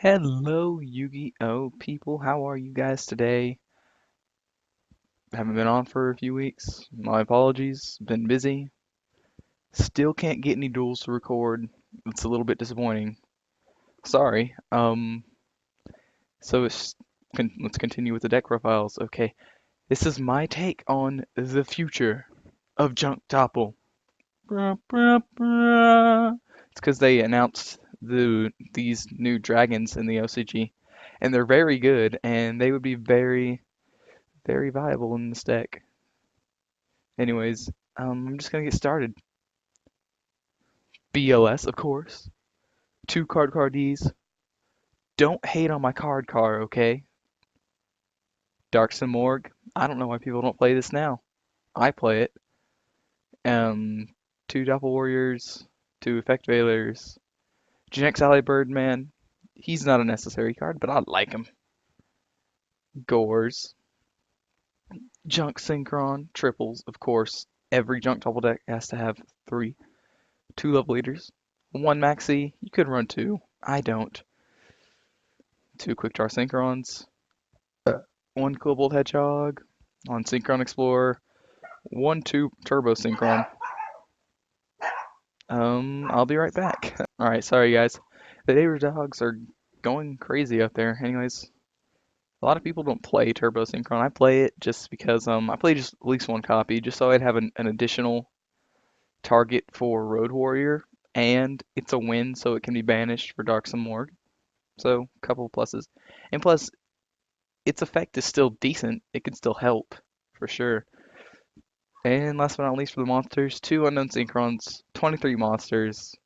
Hello, Yugioh people. How are you guys today? Haven't been on for a few weeks. My apologies. Been busy. Still can't get any duels to record. It's a little bit disappointing. Sorry. So let's continue with the deck profiles. Okay, this is my take on the future of Junk Doppel. It's because they announced these new dragons in the OCG, and they're very good, and they would be very viable in this deck. Anyways, I'm just gonna get started. BLS, of course. Two Cards. Don't hate on my car, okay? Darkson Morgue. I don't know why people don't play this now. I play it. Um, two Doppel Warriors, two Effect Veilers. Genex Ally Birdman. He's not a necessary card, but I like him. Gores. Junk Synchron. Triples, of course. Every Junk Double deck has to have three. Two Love Leaders. One Maxi. You could run two. I don't. Two Quick Draw Synchrons, one Kobold Hedgehog, one Synchron Explorer, one two Turbo Synchron. I'll be right back. Alright, sorry guys. The neighbor dogs are going crazy up there. Anyways, a lot of people don't play Turbo Synchron. I play it just because I play just at least one copy, just so I'd have an additional target for Road Warrior, and it's a win, so it can be banished for Dark Morgue. So, a couple of pluses. And plus, its effect is still decent. It can still help, for sure. And last but not least for the monsters, two Unknown Synchrons, 23 monsters.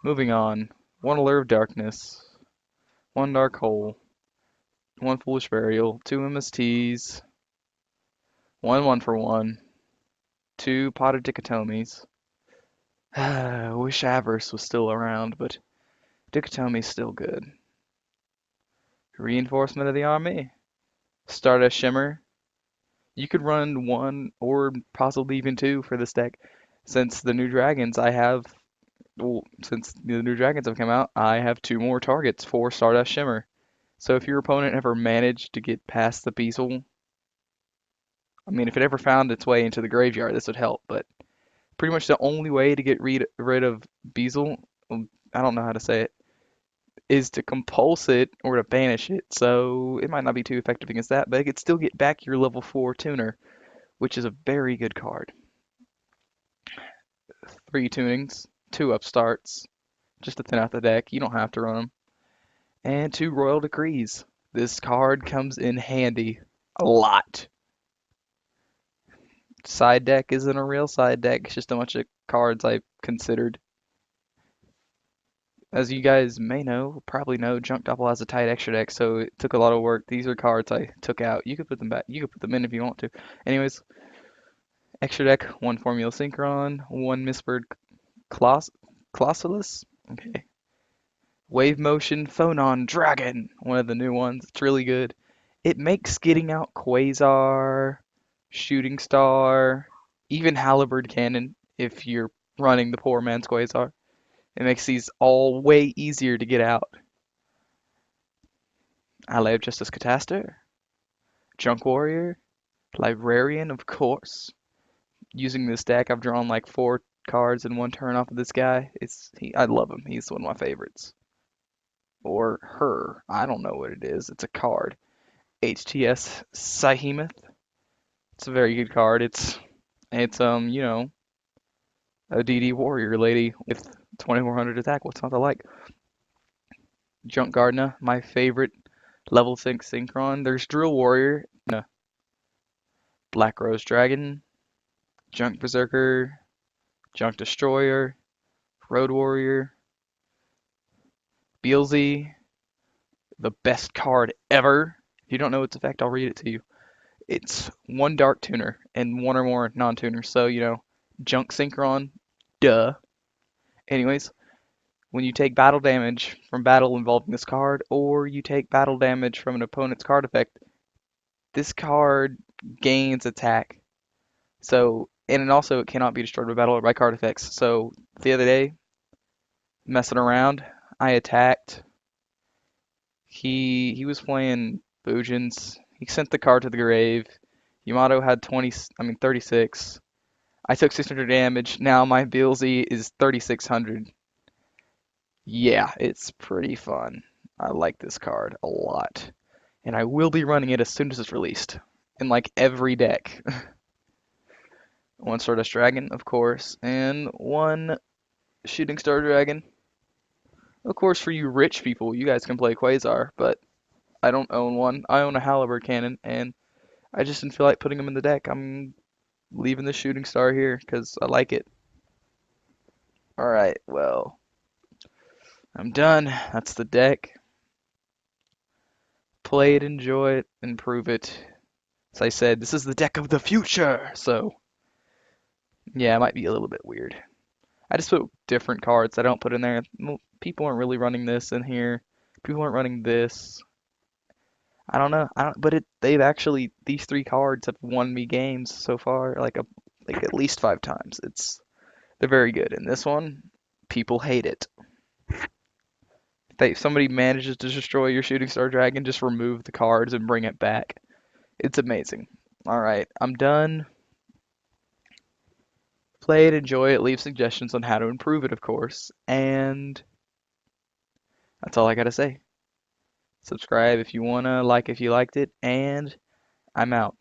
Moving on. One Allure of Darkness, one Dark Hole, one Foolish Burial, two MSTs, one for one, two Potted Dichotomies. Wish Avarice was still around, but Dichotomy's still good. Reinforcement of the Army, Stardust Shimmer. You could run one or possibly even two for this deck. Since the new dragons, since the new dragons have come out, I have two more targets for Stardust Shimmer. So if your opponent ever managed to get past the Beelze, I mean, if it ever found its way into the graveyard, this would help. But pretty much the only way to get rid of Beelze, I don't know how to say it, is to compulse it or to banish it. So it might not be too effective against that, but it could still get back your level 4 tuner, which is a very good card. Three tunings, two upstarts, just to thin out the deck. You don't have to run them. And two Royal Decrees. This card comes in handy a lot. Side deck isn't a real side deck, it's just a bunch of cards I considered. As you guys may know, probably know, Junk Doppel has a tight extra deck, so it took a lot of work. These are cards I took out. You could put them back. You could put them in if you want to. Anyways, extra deck, one Formula Synchron, one Misbird Colossalus. Okay. Wave Motion Phonon Dragon, one of the new ones. It's really good. It makes getting out Quasar, Shooting Star, even Halberd Cannon if you're running the poor man's Quasar. It makes these all way easier to get out. Ally of Justice Cataster, Junk Warrior, Librarian, of course. Using this deck, I've drawn like 4 cards in one turn off of this guy. I love him. He's one of my favorites. Or her. I don't know what it is. It's a card. HTS Syhemoth. It's a very good card. It's a DD warrior lady with 2400 attack. What's not to like? Junk Gardener, my favorite level 6 synchron. There's Drill Warrior, Black Rose Dragon, Junk Berserker, Junk Destroyer, Road Warrior, Beelze, the best card ever. If you don't know its effect, I'll read it to you. It's one Dark Tuner and one or more non-tuners. So, Junk Synchron, duh. Anyways, when you take battle damage from battle involving this card, or you take battle damage from an opponent's card effect, this card gains attack. So, and it cannot be destroyed by battle or by card effects. So, the other day, messing around, I attacked He was playing Boojins. He sent the card to the grave. Yamato had 36. I took 600 damage. Now my Beelze is 3600. Yeah, it's pretty fun. I like this card a lot. And I will be running it as soon as it's released. In like every deck. One Stardust Dragon, of course, and one Shooting Star Dragon. Of course, for you rich people, you guys can play Quasar, but I don't own one. I own a Halberd cannon, and I just didn't feel like putting them in the deck. I'm leaving the Shooting Star here because I like it. Alright, well, I'm done. That's the deck. Play it, enjoy it, improve it. As I said, this is the deck of the future, so yeah, it might be a little bit weird. I just put different cards I don't put in there. People aren't really running this in here. People aren't running this. I don't know. But they've actually these three cards have won me games so far, like at least 5 times. They're very good. And this one, people hate it. If somebody manages to destroy your Shooting Star Dragon, just remove the cards and bring it back. It's amazing. All right, I'm done. Play it, enjoy it, leave suggestions on how to improve it, of course. And that's all I gotta say. Subscribe if you wanna, like if you liked it, and I'm out.